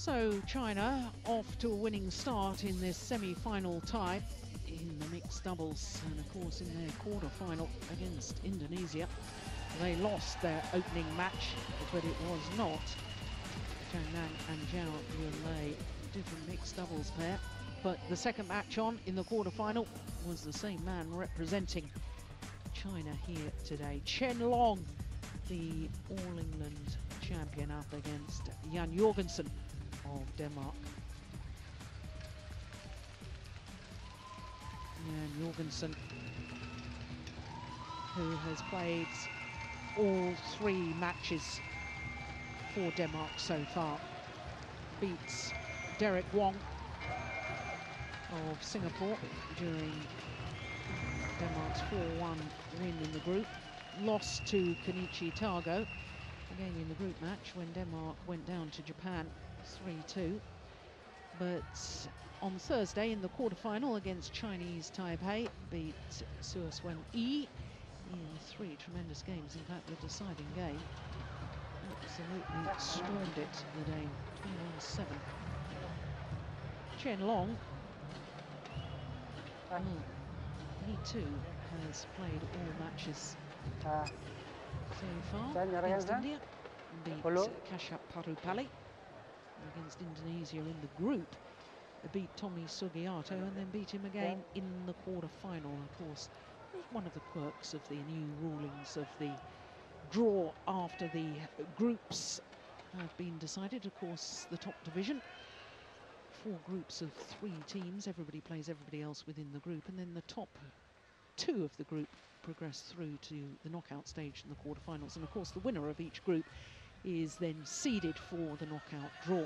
So China off to a winning start in this semi-final tie in the mixed doubles, and of course in their quarter-final against Indonesia. They lost their opening match, but it was not Chen Long and Zhao Yunlei, different mixed doubles pair. But the second match on in the quarter-final was the same man representing China here today. Chen Long, the All-England champion, up against Jan Jorgensen of Denmark. Jan Jorgensen, who has played all 3 matches for Denmark so far, beats Derek Wong of Singapore during Denmark's 4-1 win in the group, lost to Kenichi Tago again in the group match when Denmark went down to Japan 3-2. But on Thursday in the quarterfinal against Chinese Taipei, beat Suo Swen Yi in 3 tremendous games. In fact, the deciding game. Absolutely stormed it, the Dane, 21-7. Chen Long, well, he too has played all matches so far against India. Beat Kashyap Parupalli against Indonesia in the group. Beat Tommy Sugiarto and then beat him again in the quarter-final. Of course, one of the quirks of the new rulings of the draw after the groups have been decided. Of course, the top division, 4 groups of 3 teams. Everybody plays everybody else within the group, and then the top 2 of the group progress through to the knockout stage in the quarterfinals. And of course, the winner of each group is then seeded for the knockout draw.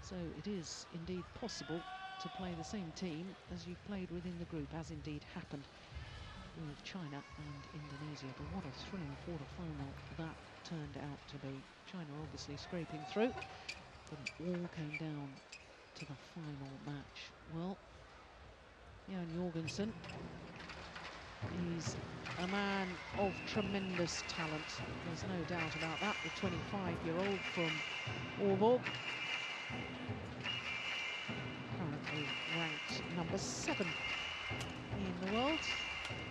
So it is indeed possible to play the same team as you've played within the group, as indeed happened with China and Indonesia. But what a thrilling quarter-final that turned out to be. China obviously scraping through, but it all came down to the final match. Well, Jan Jorgensen, he's a man of tremendous talent. There's no doubt about that. The 25-year-old from Aalborg, currently ranked number 7 in the world,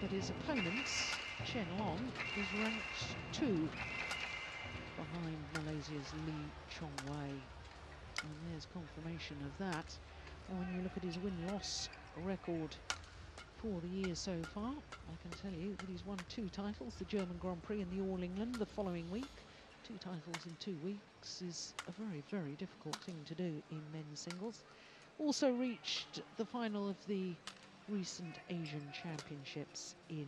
but his opponent, Chen Long, is ranked 2 behind Malaysia's Lee Chong-wei. And there's confirmation of that. And when you look at his win-loss record for the year so far, I can tell you that he's won 2 titles, the German Grand Prix and the All England the following week. 2 titles in 2 weeks is a very, very difficult thing to do in men's singles. Also reached the final of the recent Asian Championships in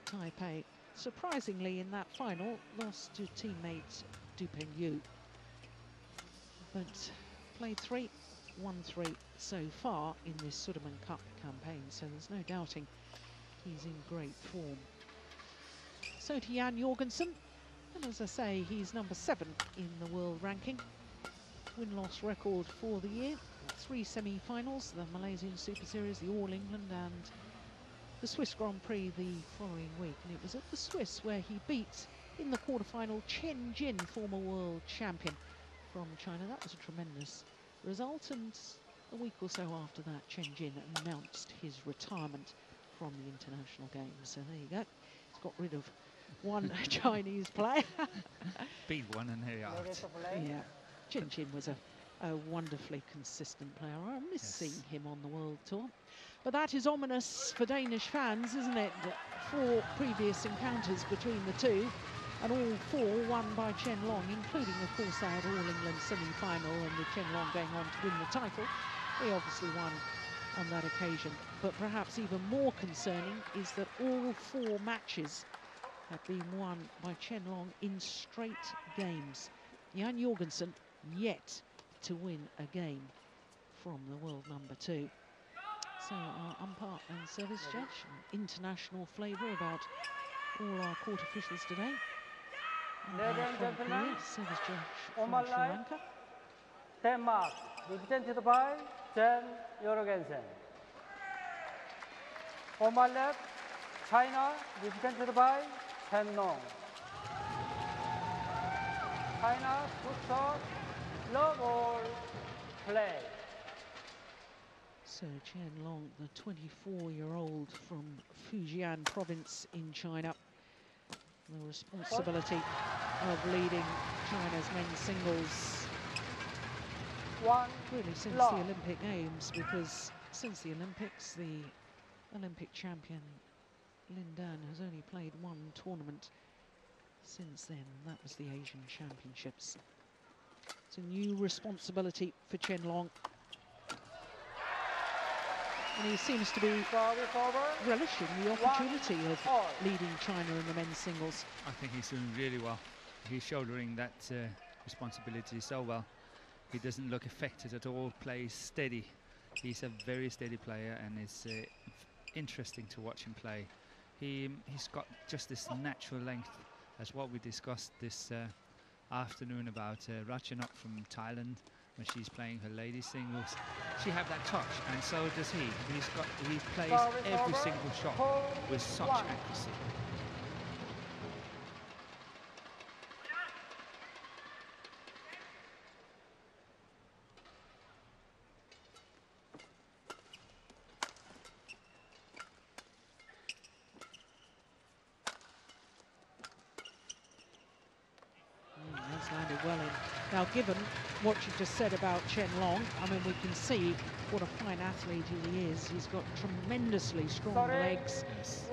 Taipei. Surprisingly, in that final, lost to teammate Du Pengyu. But played 3, won 3 so far in this Sudirman Cup campaign, so there's no doubting he's in great form. So to Jan Jorgensen, and as I say, he's number 7 in the world ranking. Win-loss record for the year, 3 semi-finals, the Malaysian Super Series, the All England and the Swiss Grand Prix the following week. And it was at the Swiss where he beat in the quarter-final Chen Jin, former world champion from China. That was a tremendous result, and a week or so after that, Chen Jin announced his retirement from the international games. So there you go. He's got rid of one Chinese player. Beat one and here you are. Yeah, Chen Jin was a wonderfully consistent player. I miss seeing him on the World Tour. But that is ominous for Danish fans, isn't it? 4 previous encounters between the two, and all 4 won by Chen Long, including, of course, that All-England semi-final and with Chen Long going on to win the title. He obviously won on that occasion. But perhaps even more concerning is that all 4 matches have been won by Chen Long in straight games. Jan Jorgensen yet to win a game from the world number 2. So our umpire and service judge, an international flavour about all our court officials today. Ladies and gentlemen, service judge on from my Sri left, Lanka. Denmark, represented by Chen Jorgensen. On my left, China, represented by Chen Long. China, Putra, No ball. Play. So Chen Long, the 24-year-old from Fujian province in China, the responsibility of leading China's men's singles really since the Olympic Games, because since the Olympics, the Olympic champion Lin Dan has only played one tournament since then. That was the Asian Championships. It's a new responsibility for Chen Long. And he seems to be relishing the opportunity of leading China in the men's singles. I think he's doing really well. He's shouldering that responsibility so well. He doesn't look affected at all, plays steady. He's a very steady player, and it's interesting to watch him play. He's got just this natural length, as what we discussed this afternoon about Ratchanok from Thailand. When she's playing her ladies singles, she have that touch, and so does he. He plays every single shot with such accuracy. That's landed well in. Now, given what you just said about Chen Long, I mean, we can see what a fine athlete he is. He's got tremendously strong legs. Yes.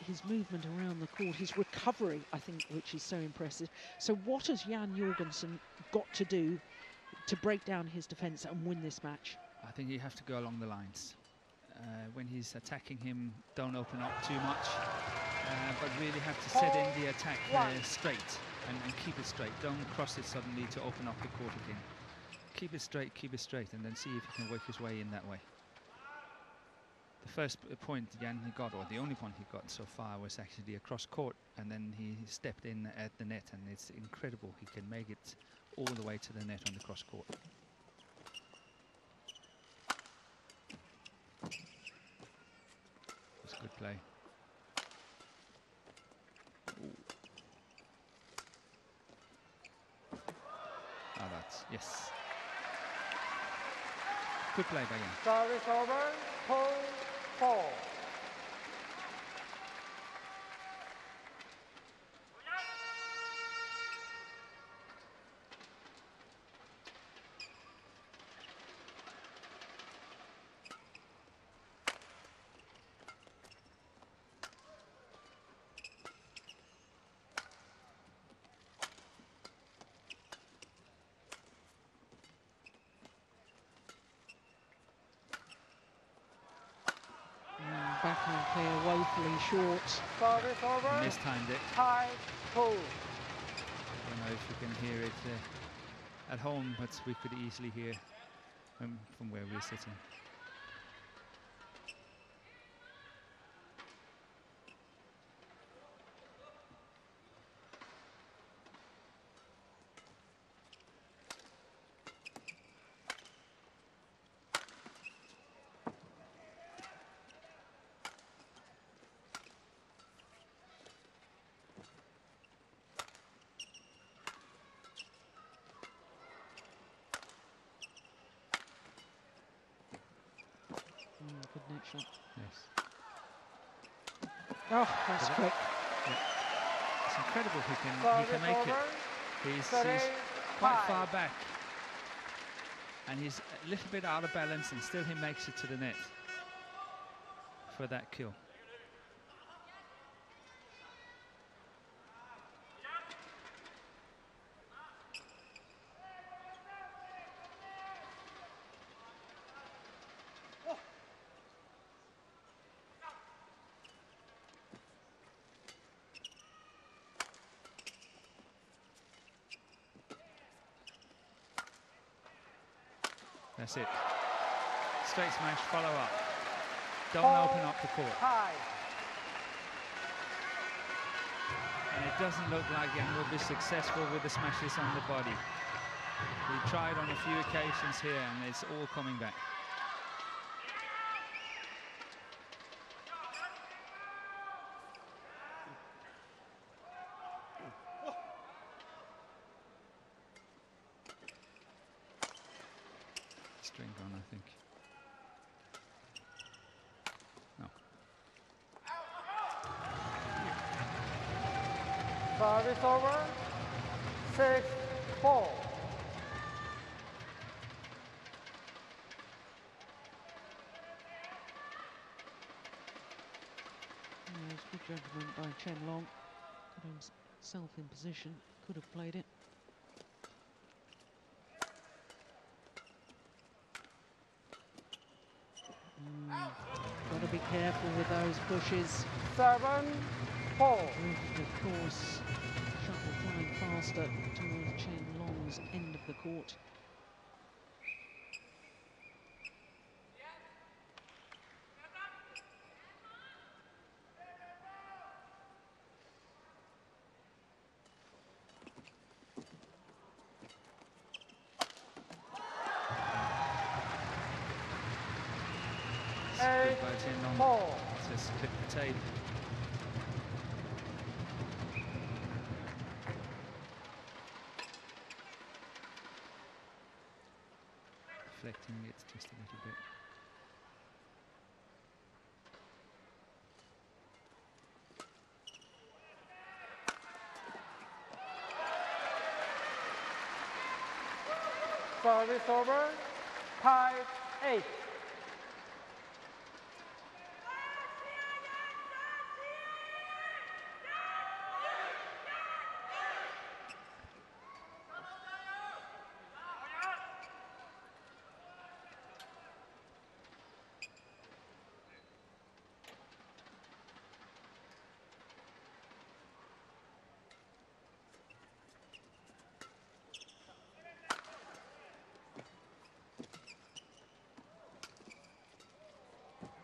His movement around the court, his recovery, I think, which is so impressive. So what has Jan Jorgensen got to do to break down his defence and win this match? I think you have to go along the lines. When he's attacking him, don't open up too much, but really have to set in the attack straight and keep it straight. Don't cross it suddenly to open up the court again. Keep it straight, and then see if he can work his way in that way. The first point Jan he got, or the only point he got so far, was actually across court, and then he stepped in at the net, and it's incredible he can make it all the way to the net on the cross court. It's good play. Oh, that's, yes. Good play by Jan. Service over. 4. Backhand player woefully short. Service over. Mistimed it. Tie 2. I don't know if you can hear it at home, but we could easily hear from where we're sitting. Good net shot. Yes. Oh, that's quick. Yeah. It's incredible he can make it. He's quite far back, and he's a little bit out of balance, and still he makes it to the net for that kill. That's it. Straight smash, follow up. Don't open up the court. And it doesn't look like Jan will be successful with the smashes on the body. He tried on a few occasions here, and it's all coming back. drink on, I think. No. Service over. 6-4. Good judgment by Chen Long. Got himself in position. Could have played it. Got to be careful with those pushes. 7-4. Of course, shuttle flying faster towards Chen Long's end of the court. Good by Chen Long. Just clip the tape. Deflecting it just a little bit. Service over. 5-8.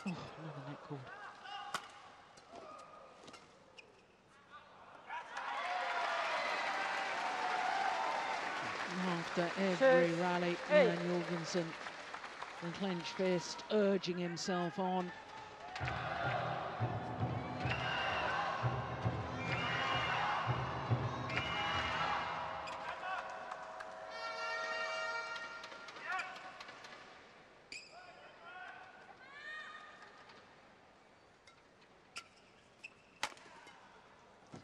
Oh, another net cord. After every rally, Ian Jorgensen, the clenched fist, urging himself on.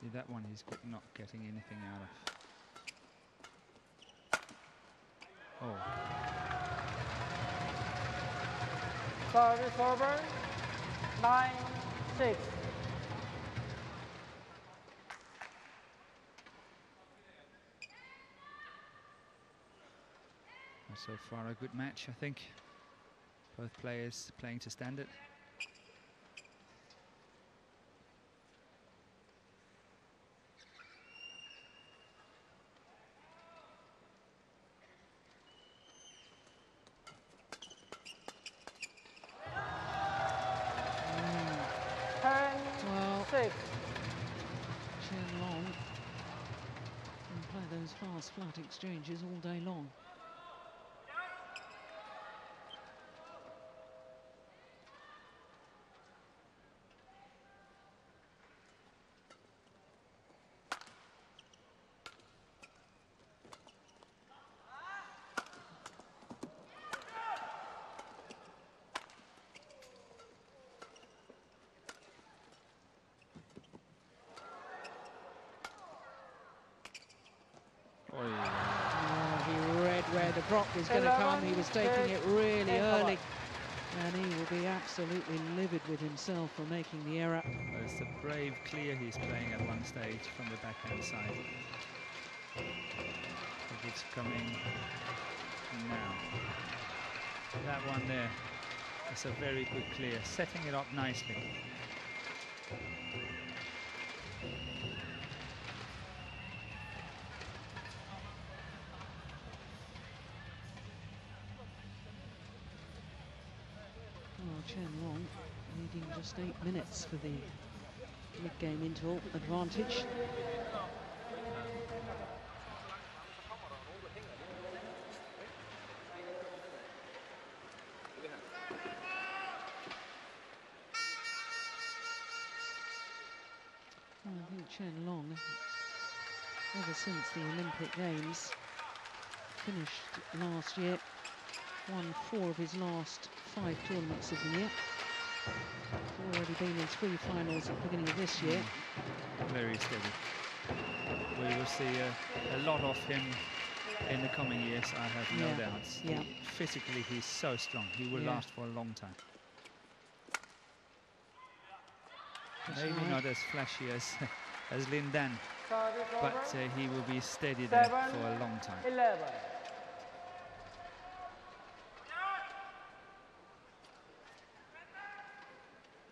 See, that one he's not getting anything out of. Oh. Service over. 9-6. So far a good match, I think. Both players playing to standard. Chen Long can play those fast, flat exchanges all day long. Where the drop was going to come, he was taking it really early, and he will be absolutely livid with himself for making the error. Well, it's a brave clear he's playing at one stage from the backhand side. If it's coming now, that one there, it's a very good clear, setting it up nicely. Chen Long needing just 8 minutes for the mid-game interval advantage. I think Chen Long, ever since the Olympic Games finished last year, won 4 of his last 5 tournaments of the year. Already been in 3 finals at the beginning of this year. Very steady. We will see a lot of him in the coming years, I have no doubts. Yeah. Physically, he's so strong. He will last for a long time. Maybe not as flashy as Li-Ning, but he will be steady there for a long time. 11.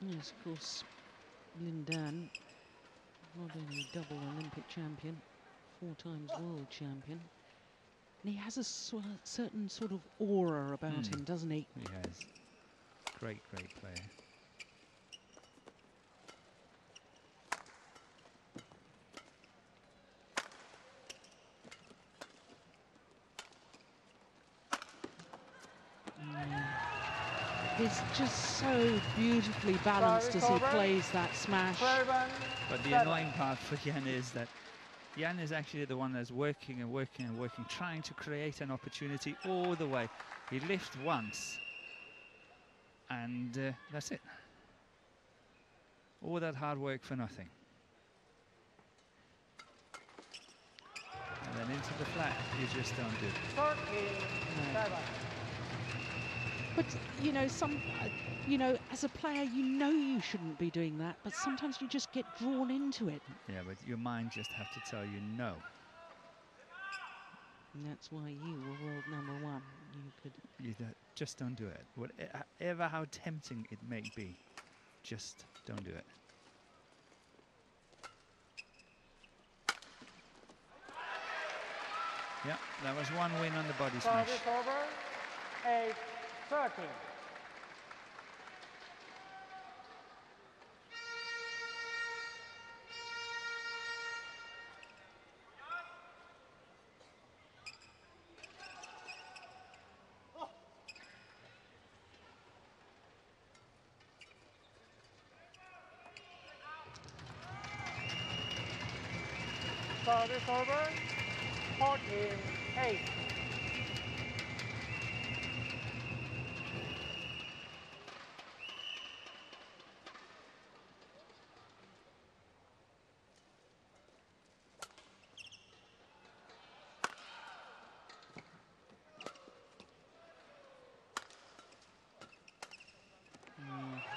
Yes, of course, Li-Ning, not only double Olympic champion, 4 times world champion. And he has a certain sort of aura about him, doesn't he? He has. Great, great player. He's just so beautifully balanced as he plays that smash. But the annoying part for Jan is that Jan is actually the one that's working and working and working, trying to create an opportunity all the way. He lifts once, and that's it. All that hard work for nothing. And then into the flat, you just don't do it. 13-7. But you know, as a player, you shouldn't be doing that. But sometimes you just get drawn into it. Yeah, but your mind just has to tell you no. And that's why you were world #1. You just don't do it. Whatever how tempting it may be, just don't do it. Yeah, that was 1 win on the body smash. Service over. 8-13. Service over. 14-8.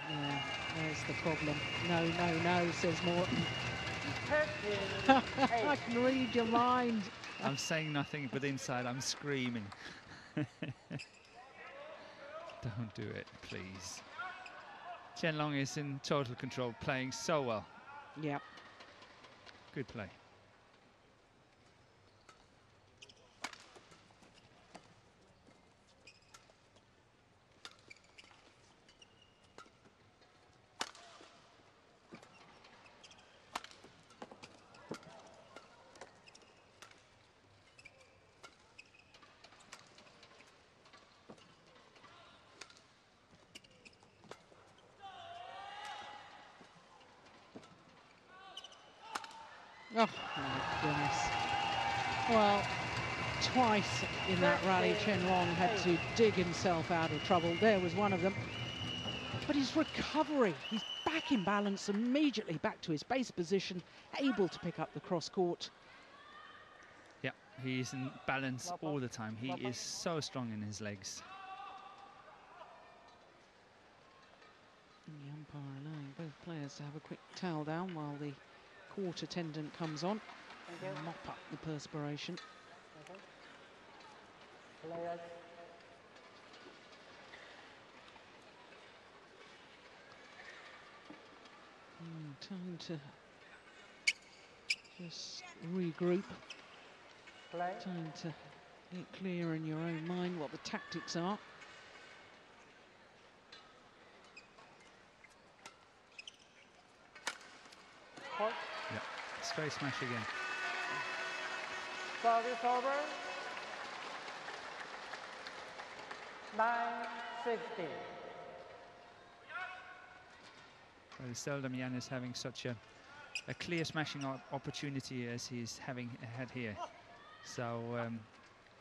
Yeah, there's the problem. No, no, no, says Morton. 15-8. I can read your mind. I'm saying nothing, but inside I'm screaming. Don't do it, please. Chen Long is in total control, playing so well. Yep. Good play. Oh, my goodness. Well, twice in that rally, Chen Long had to dig himself out of trouble. There was one of them. But his recovery, he's back in balance, immediately back to his base position, able to pick up the cross court. Yeah, he's in balance all the time. He is so strong in his legs. And the umpire allowing both players to have a quick towel down while the court attendant comes on and mop up the perspiration. Players. Time to just regroup. Play. Time to get clear in your own mind what the tactics are. Court. Yeah, straight smash again. Service over. 9-16. Well, seldom Jan is having such a clear smashing opportunity as he's had here. So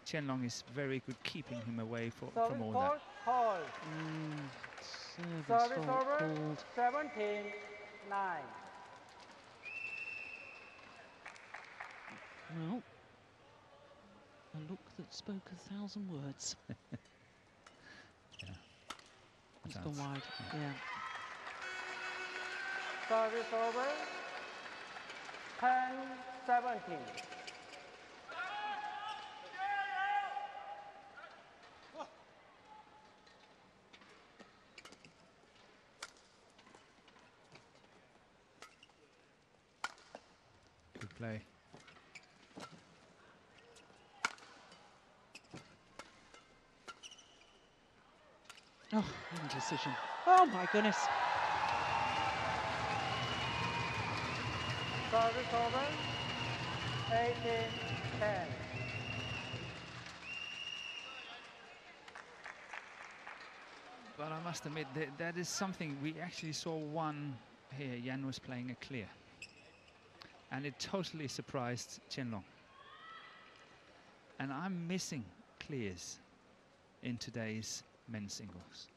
Chen Long is very good keeping him away from all Service that. Service fault called. 17-9. Well, a look that spoke 1,000 words. Yeah. It's gone wide. Yeah. Service over. 10-17. Good play. Oh, indecision. Oh my goodness. Service over. 18-10. But I must admit that is something we actually saw one here. Jan was playing a clear, and it totally surprised Chen Long. And I'm missing clears in today's men's singles.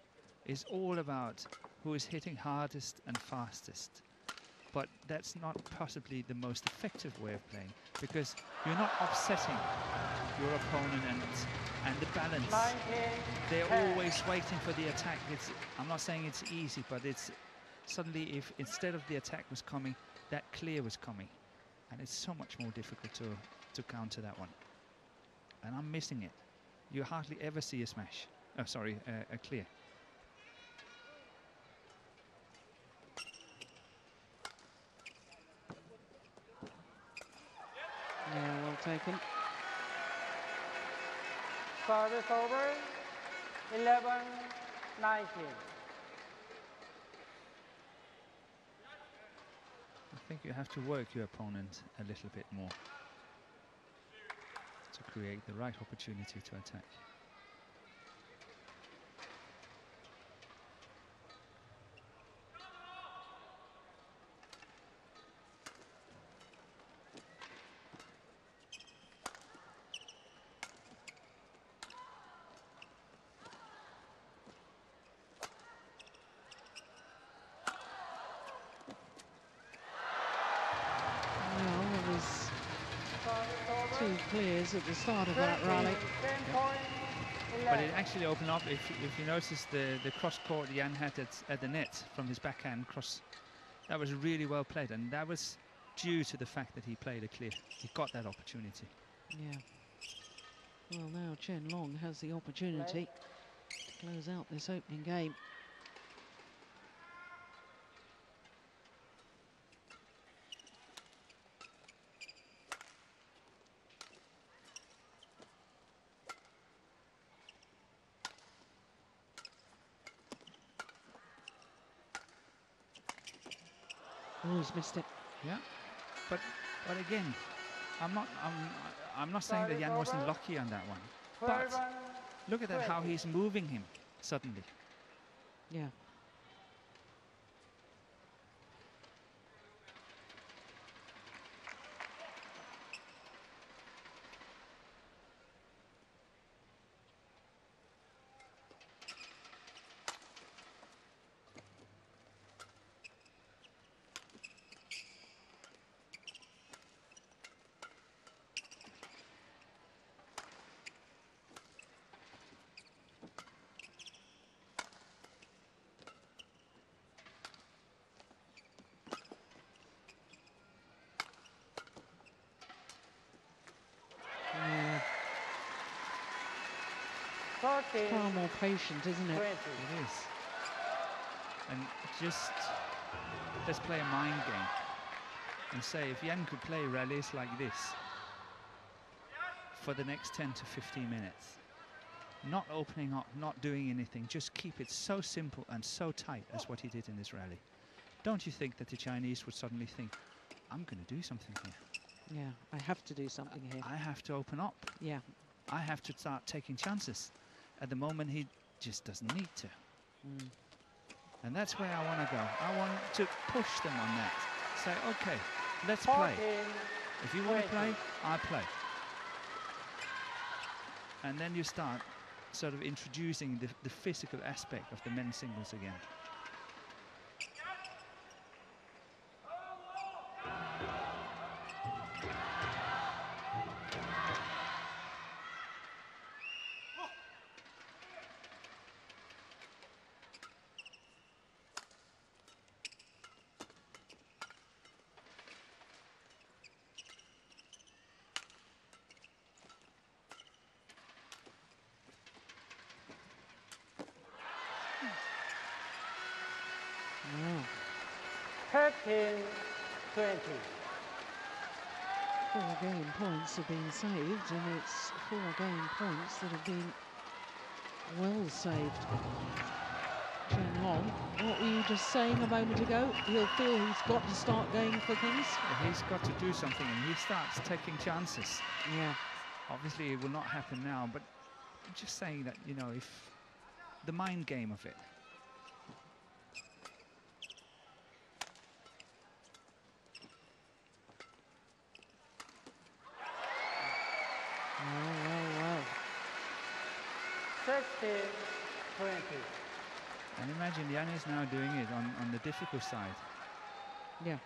It's all about who is hitting hardest and fastest. But that's not possibly the most effective way of playing, because you're not upsetting your opponent and the balance. 19, They're 10. always waiting for the attack. I'm not saying it's easy, but it's suddenly, if instead of the attack was coming, that clear was coming. And it's so much more difficult to counter that one. And I'm missing it. You hardly ever see a smash. Oh, sorry, a clear. Yeah, well taken. Service over. 11-19. I think you have to work your opponent a little bit more to create the right opportunity to attack. Two clears at the start of that rally. But it actually opened up. If you notice the cross court Jan had at the net from his backhand cross, that was really well played, and that was due to the fact that he played a clear. He got that opportunity. Yeah. Well, now Chen Long has the opportunity to close out this opening game. Oh, he's missed it. Yeah, but again, I'm not saying that Jan wasn't lucky on that one. But look at that, how he's moving him suddenly. Yeah. Far more patient, isn't it? It is. And just let's play a mind game and say, if Jan could play rallies like this for the next 10 to 15 minutes, not opening up, not doing anything, just keep it so simple and so tight as what he did in this rally, don't you think that the Chinese would suddenly think, I'm going to do something here? Yeah, I have to do something here. I have to open up. Yeah. I have to start taking chances. At the moment, he just doesn't need to. And that's where I want to go. I want to push them on that. Say, okay, let's play. If you want to play, I play. and then you start sort of introducing the physical aspect of the men's singles again. Wow. 13-20. 4 game points have been saved, and it's 4 game points that have been well saved. Chen Long, what were you just saying a moment ago? He'll feel he's got to start going for things. He's got to do something, and he starts taking chances. Yeah. Obviously, it will not happen now, but I'm just saying that, you know, if the mind game of it. Well. 16-20. And imagine Jan is now doing it on the difficult side. Yeah.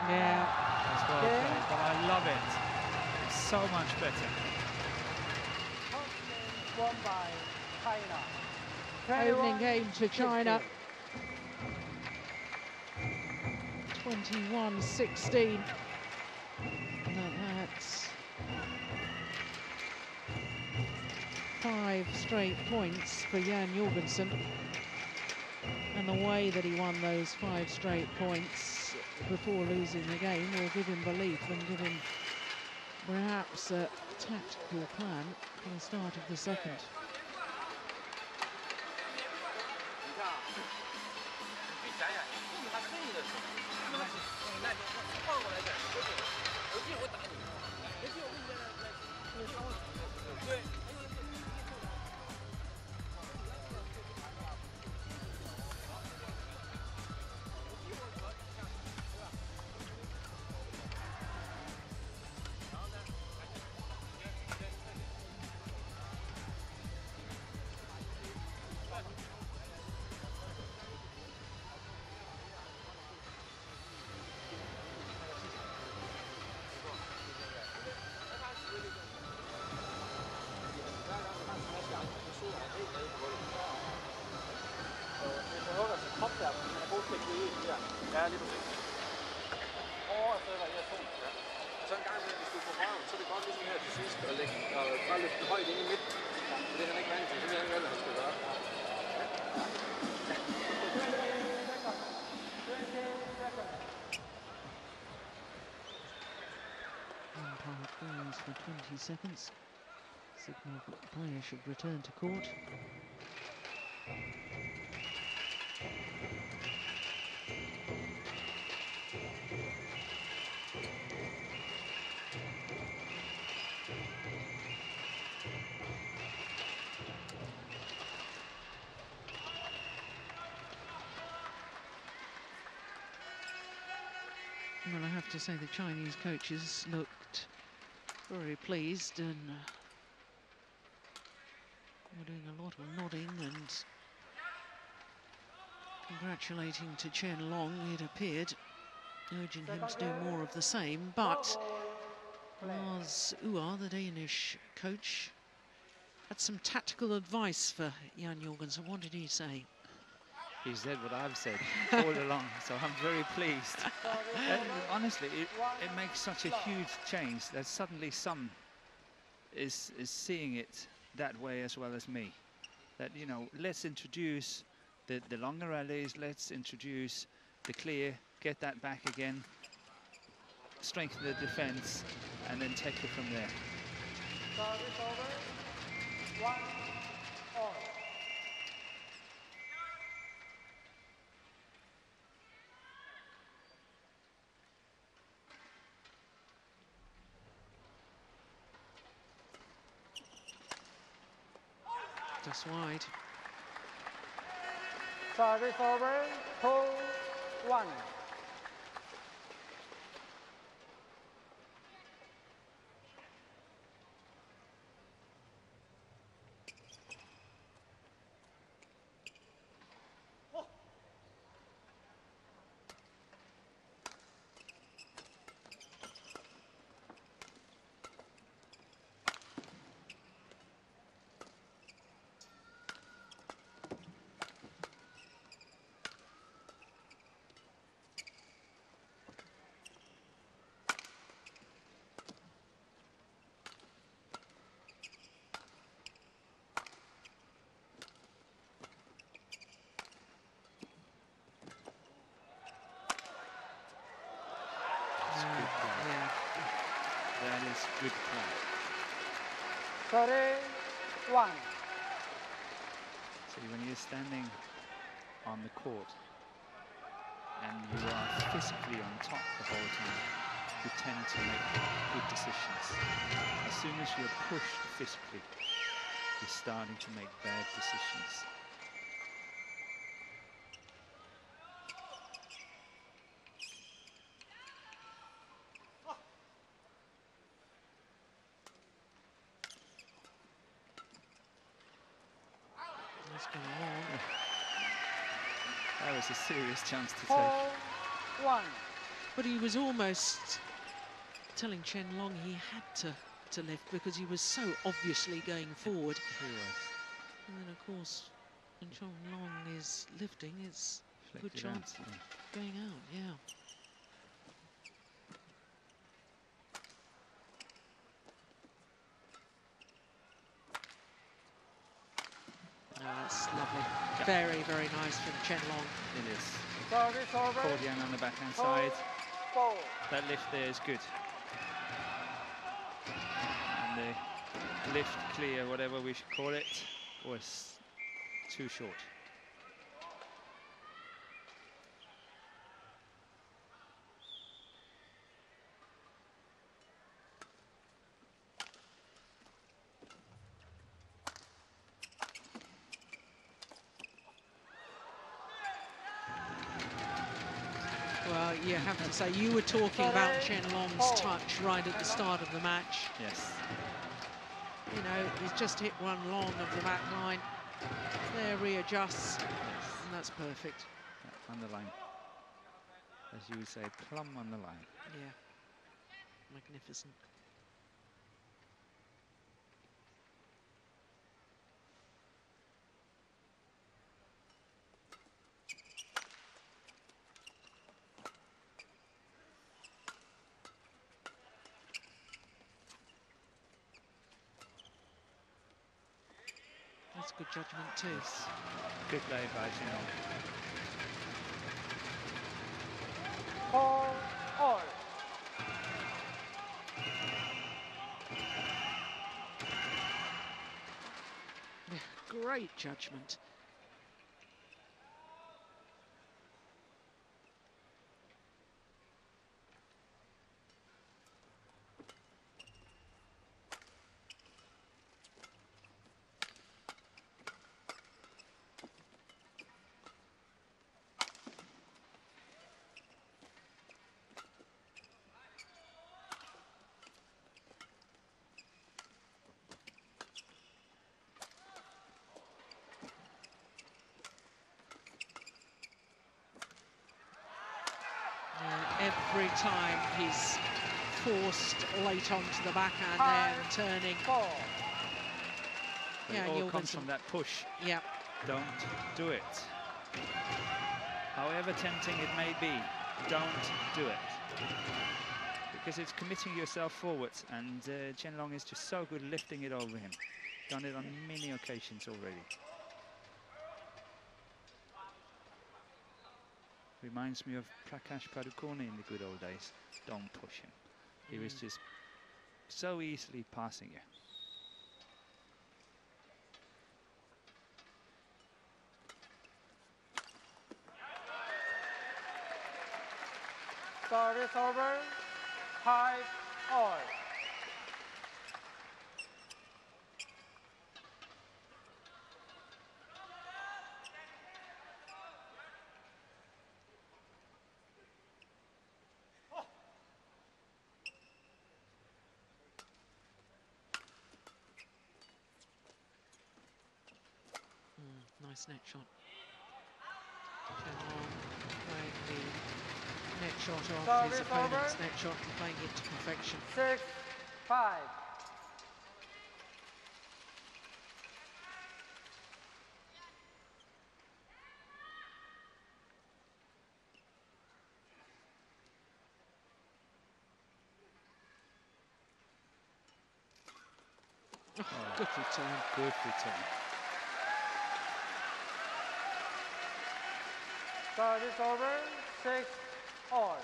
Yeah. That's well played, but I love it. It's so much better. Won by China. Opening game to China. 21-16. That's 5 straight points for Jan Jorgensen. And the way that he won those 5 straight points before losing the game will give him belief and give him perhaps a tactical plan for the start of the second. Ja, lige præcis. Overstøtter her to. Ja. Så en gang med, hvis du får røven, så er det godt ligesom her til sidst at lægge og bare løfte den højt ind i midten. Ja. Det er han ikke vant til, så det er han hvad han skal gøre. Umpire calls for 20 seconds. Signal that the player should return to court. Well, I have to say the Chinese coaches looked very pleased and were doing a lot of nodding and congratulating to Chen Long, it appeared, urging him to do more of the same. But Lars Uar, the Danish coach, had some tactical advice for Jan Jorgensen. What did he say? He said what I've said all along, so I'm very pleased. And honestly, it makes such a huge change that suddenly some is seeing it that way as well as me. That, you know, let's introduce the longer rallies, let's introduce the clear, get that back again, strengthen the defense, and then take it from there. Service over. 1 all. Just wide. Service over. 2-1. That is good play. 3-1. See, when you're standing on the court and you are physically on top the whole time, you tend to make good decisions. As soon as you're pushed physically, you're starting to make bad decisions. That was a serious chance to take. 4-1. But he was almost telling Chen Long he had to lift because he was so obviously going forward. He was. And then, of course, when Chen Long is lifting, it's a good chance of going out, yeah. Oh, that's lovely. Yeah. Very, very nice from Chen Long. It is. Service over. Cordian on the backhand side. 4. That lift there is good. And the lift clear, whatever we should call it, was too short. Well, you have to say, you were talking about Chen Long's touch right at the start of the match. Yes. You know, he's just hit one long of the back line. There, readjusts, Yes. and that's perfect. On the line. As you would say, plumb on the line. Yeah, magnificent. That's good judgment too. Yes. Good play by Chen Long. 4-all. Yeah, great judgment. Every time he's forced late onto the backhand there and turning. 4. But it all comes from that push. Yeah. Don't do it. However tempting it may be, don't do it. Because it's committing yourself forwards, and Chen Long is just so good lifting it over him. Done it on many occasions already. Reminds me of Prakash Padukone in the good old days. Don't push him. He was just so easily passing you. Service over, 5-all. Nice net shot. Chen Long playing the net shot off his opponent's net shot and playing it to perfection. 6-5. Oh, good return. Good return. Service over, 6-all.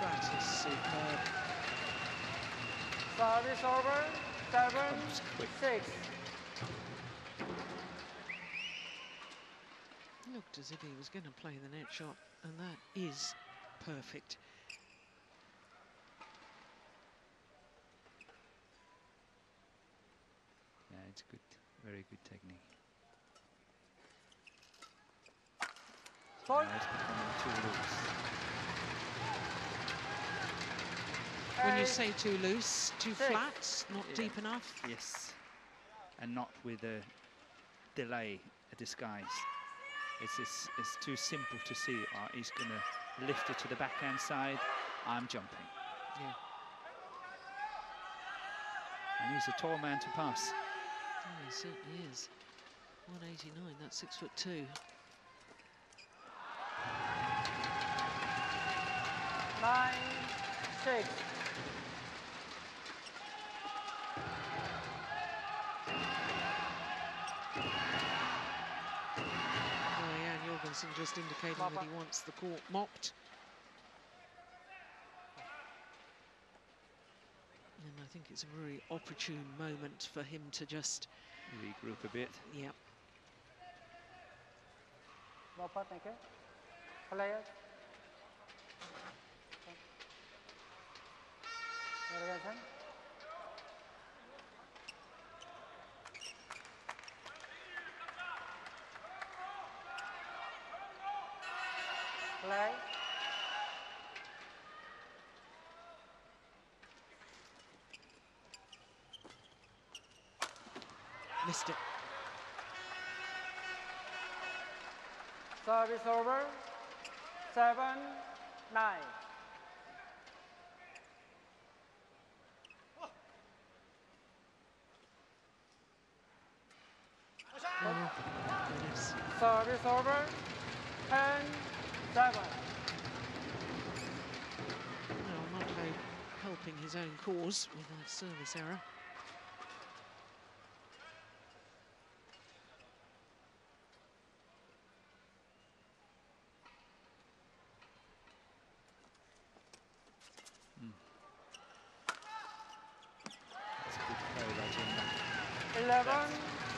That is superb. Service over, 7-6. Looked as if he was going to play the net shot, and that is perfect. Yeah, it's good. Very good technique. Point. Now it's becoming too loose. When you say too loose, too 6. flat, not deep enough. Yes, and not with a delay, a disguise. It's too simple to see. He's going to lift it to the backhand side. I'm jumping. Yeah. And he's a tall man to pass. Oh, he certainly is. 189, that's 6'2". 9-6. Jorgensen just indicating that he wants the court mopped. And I think it's a very opportune moment for him to just regroup a bit. Yeah. Moppa, thank you. Players. Jorgensen. Play. Missed it. Service over, 7-9. Oh, goodness. Service over, 10-7. No, not helping his own cause with that service error. That's a good play by Chen Long.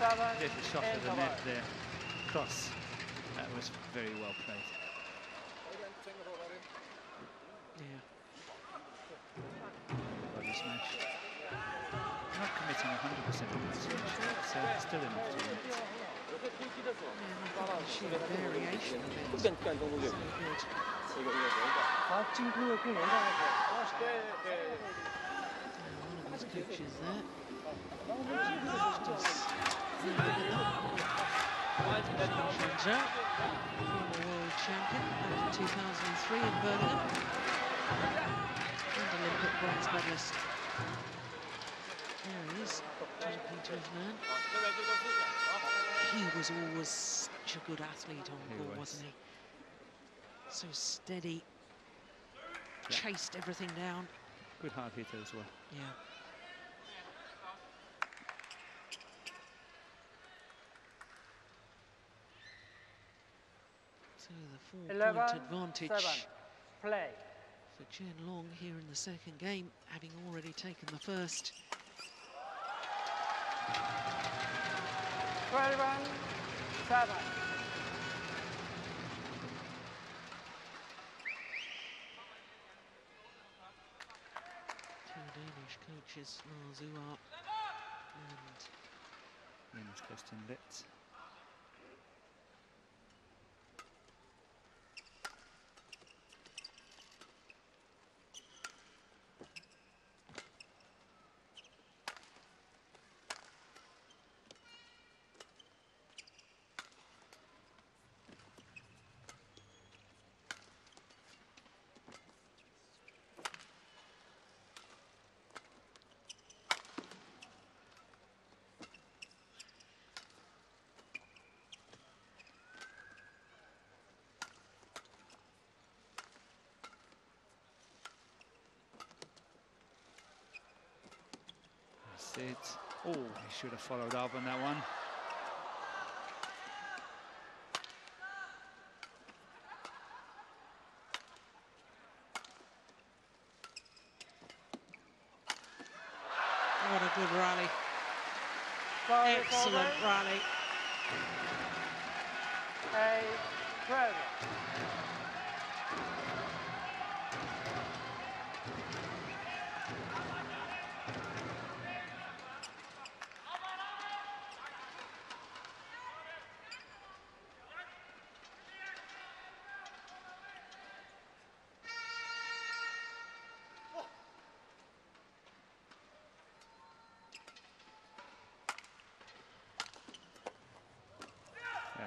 11-7. Little shot of the net there. Cross. That was very well played. Yeah. Body smash. Not committing 100% of the smash. still enough to win it. Yeah, sheer variation of it. So good. One of his coaches there. Jorgensen, former world champion back in 2003 in Birmingham, and Olympic bronze medalist. There he is, Peter's man. He was always such a good athlete on court, wasn't he? So steady, chased everything down. Good hard hitter as well. Yeah. So the 4-point advantage play for Chen Long here in the second game, having already taken the first. 21-7. Two Danish coaches, Lars Uart and Jens Christian Litz. It. Oh, he should have followed up on that one. what a good rally. Excellent rally.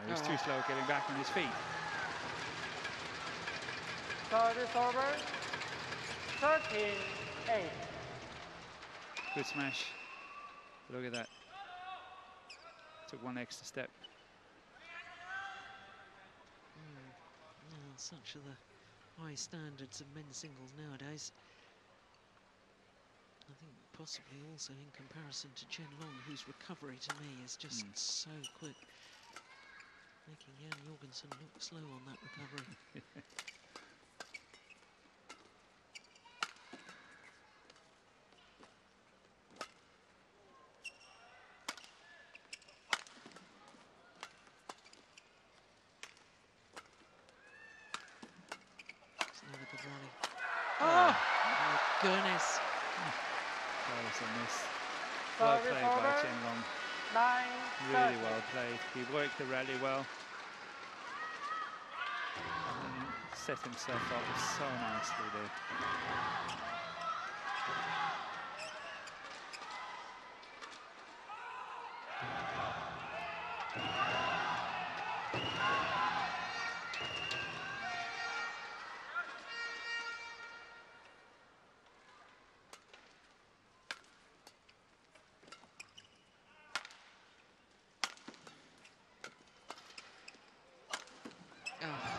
He was too slow getting back on his feet. Service over. 13-8. Good smash. Look at that. Took one extra step. Such are the high standards of men's singles nowadays. I think possibly also in comparison to Chen Long, whose recovery to me is just so quick, making Jan Jorgensen look slow on that recovery. It's another good rally. Oh, my goodness. That was a miss. Well played by Chen Long. 9-30. Really well played. He worked the rally well. And set himself up so nicely there.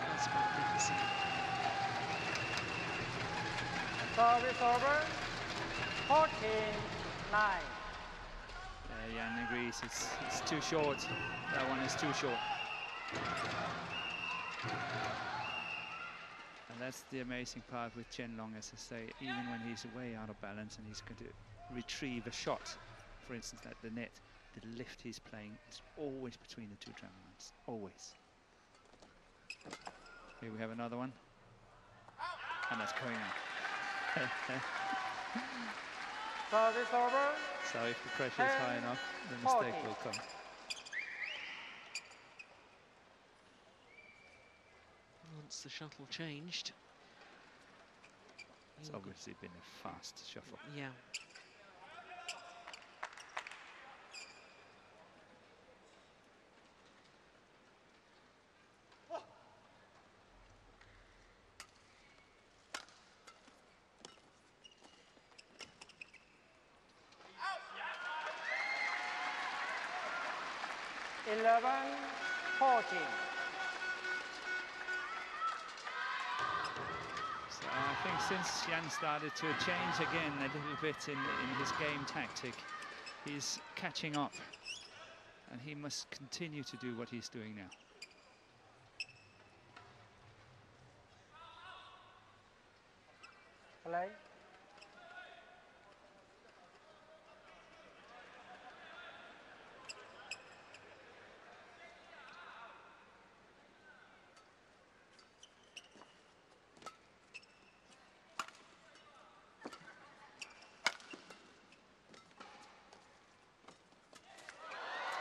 That's magnificent. Service over. 14-9. Jan agrees. It's too short. That one is too short. And that's the amazing part with Chen Long, as I say, even when he's way out of balance and he's going to retrieve a shot, for instance, at the net, the lift he's playing is always between the two tramlines. Always. Here we have another one. And that's going out. Service over. So if the pressure is high enough, the mistake will come. Once the shuttle changed. It's obviously been a fast shuffle. Yeah. Eleven, 14. So I think since Jan started to change again a little bit in his game tactic, he's catching up. And he must continue to do what he's doing now. Play.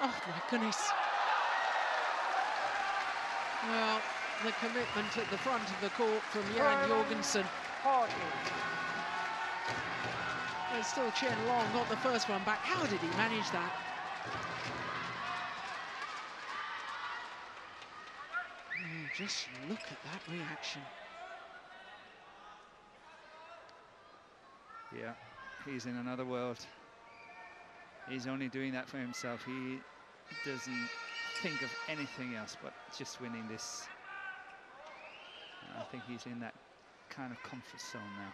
Oh my goodness. Well, the commitment at the front of the court from Jan Jorgensen. 14. There's still Chen Long, got the first one back. How did he manage that? Oh, just look at that reaction. Yeah, he's in another world. He's only doing that for himself. He doesn't think of anything else but just winning this. And I think he's in that kind of comfort zone now.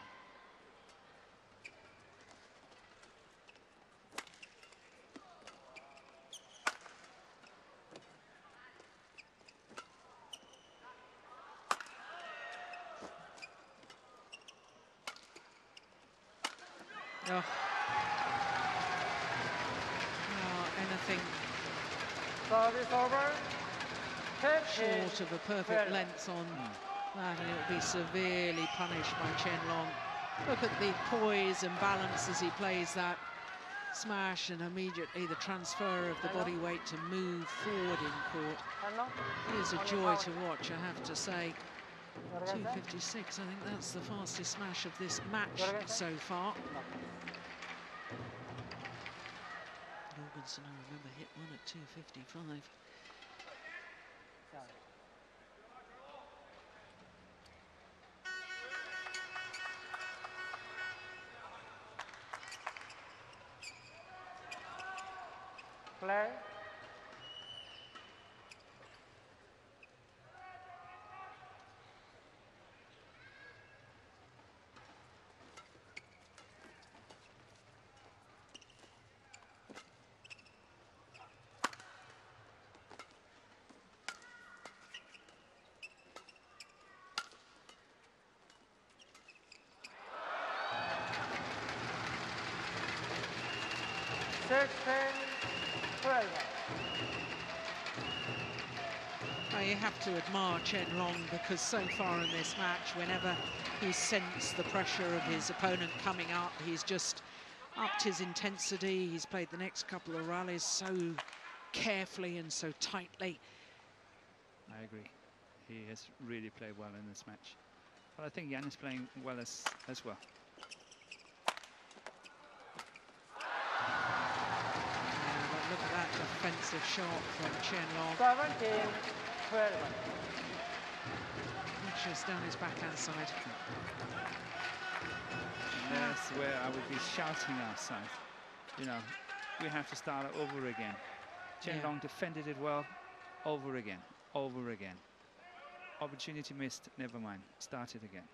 Oh. Anything Service over. short of a perfect length on that, and it will be severely punished by Chen Long. Look at the poise and balance as he plays that smash, and immediately the transfer of the body weight to move forward in court. It is a joy to watch, I have to say. 2:56, I think that's the fastest smash of this match so far. Jorgensen, I remember, hit one at 2:55. Play. You have to admire Chen Long, because so far in this match, whenever he sensed the pressure of his opponent coming up, he's just upped his intensity. He's played the next couple of rallies so carefully and so tightly. I agree. He has really played well in this match. But I think Jan is playing well as well. But look at that defensive shot from Chen Long. 17-12. Just down his backhand side. And that's where I would be shouting outside. You know, we have to start over again. Chen Long defended it well, over again, over again. Opportunity missed, never mind, start it again.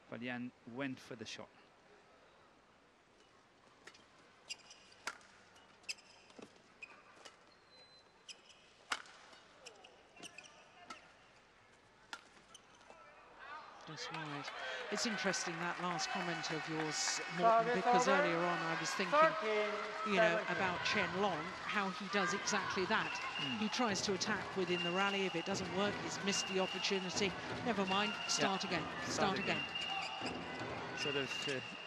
But Jan went for the shot. Just wide. It's interesting, that last comment of yours, Morten, because earlier on I was thinking, you know, about Chen Long, how he does exactly that. He tries to attack within the rally. If it doesn't work, he's missed the opportunity. Never mind, start again, start again. sort of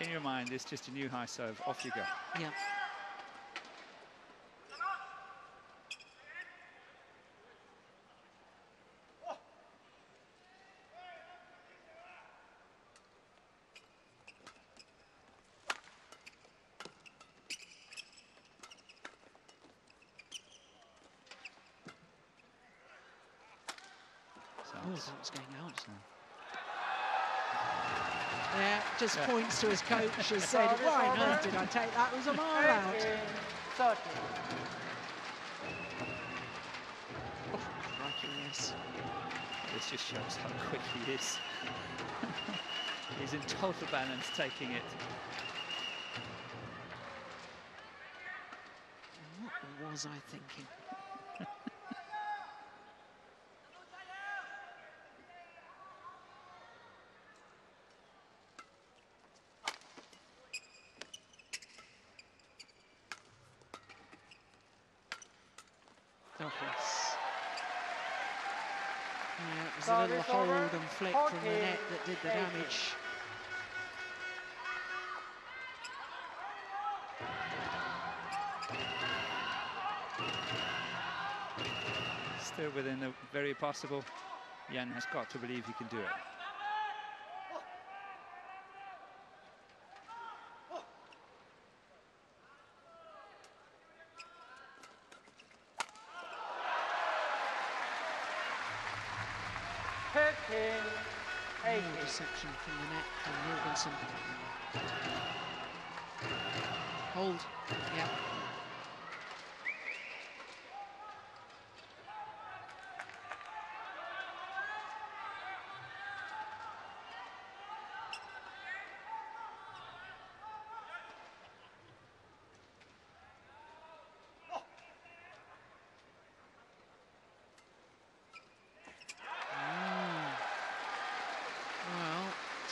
in your mind, it's just a new high serve, off you go. Yeah. What's going on? Yeah, just points to his coach, has said, why on earth did I take that? It was a mile out. 30. Oh, crikey, yes. This just shows how quick he is. He's in total balance taking it. What was I thinking? Yeah, it was a little hold and flick from the net that did the damage. Still within the very possible. Jan has got to believe he can do it. Reception from the net from Jorgensen. Hold, yeah.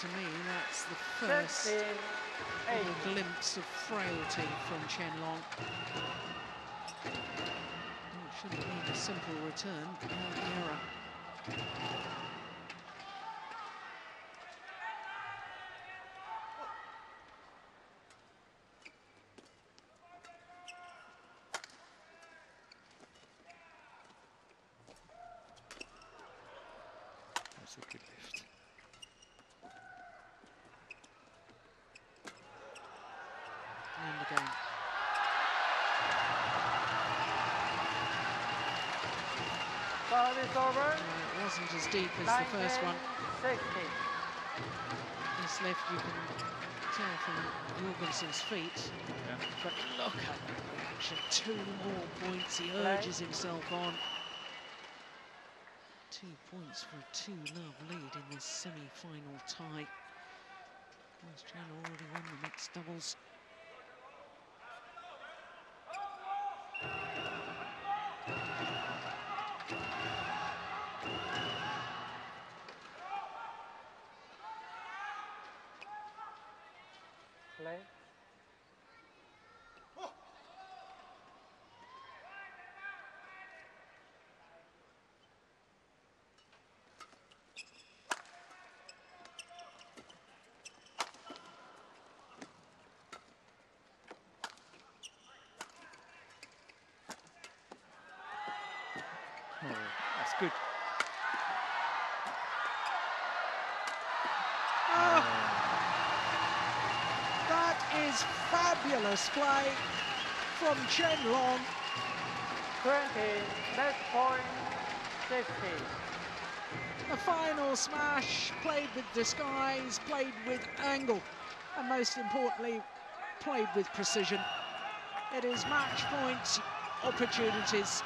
To me, that's the first little glimpse of frailty from Chen Long. It shouldn't be a simple return, but the error. That's a good lift. And again. Service over. It wasn't as deep as the first one. 60. This lift you can tell from Jorgensen's feet. Yeah. But look at the reaction. 2 more points. He urges himself on. 2 points for a 2-love lead in this semi-final tie. Australia already won the mixed doubles. Play. Oh, that's good. That is fabulous play from Chen Long. 20, net point, 60. The final smash, played with disguise, played with angle, and most importantly, played with precision. It is match point opportunities.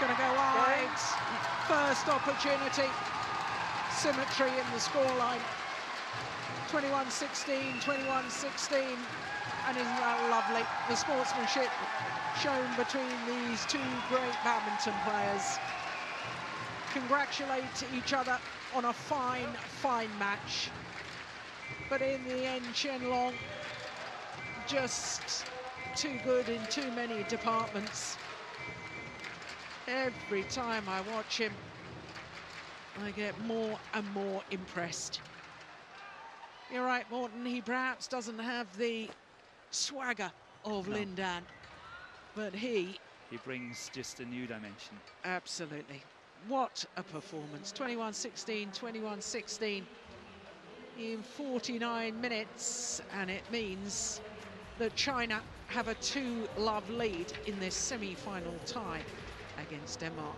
Going to go wide. First opportunity. Symmetry in the scoreline. 21-16, 21-16. And isn't that lovely? The sportsmanship shown between these two great badminton players. Congratulate each other on a fine, fine match. But in the end, Chen Long just too good in too many departments. Every time I watch him, I get more and more impressed. You're right, Morton, he perhaps doesn't have the swagger of Lindan, but he brings just a new dimension. Absolutely. What a performance. 21-16, 21-16 in 49 minutes, and it means that China have a 2-love lead in this semi-final tie against Denmark.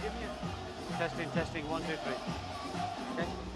Give me a testing, 1, 2, 3. Okay.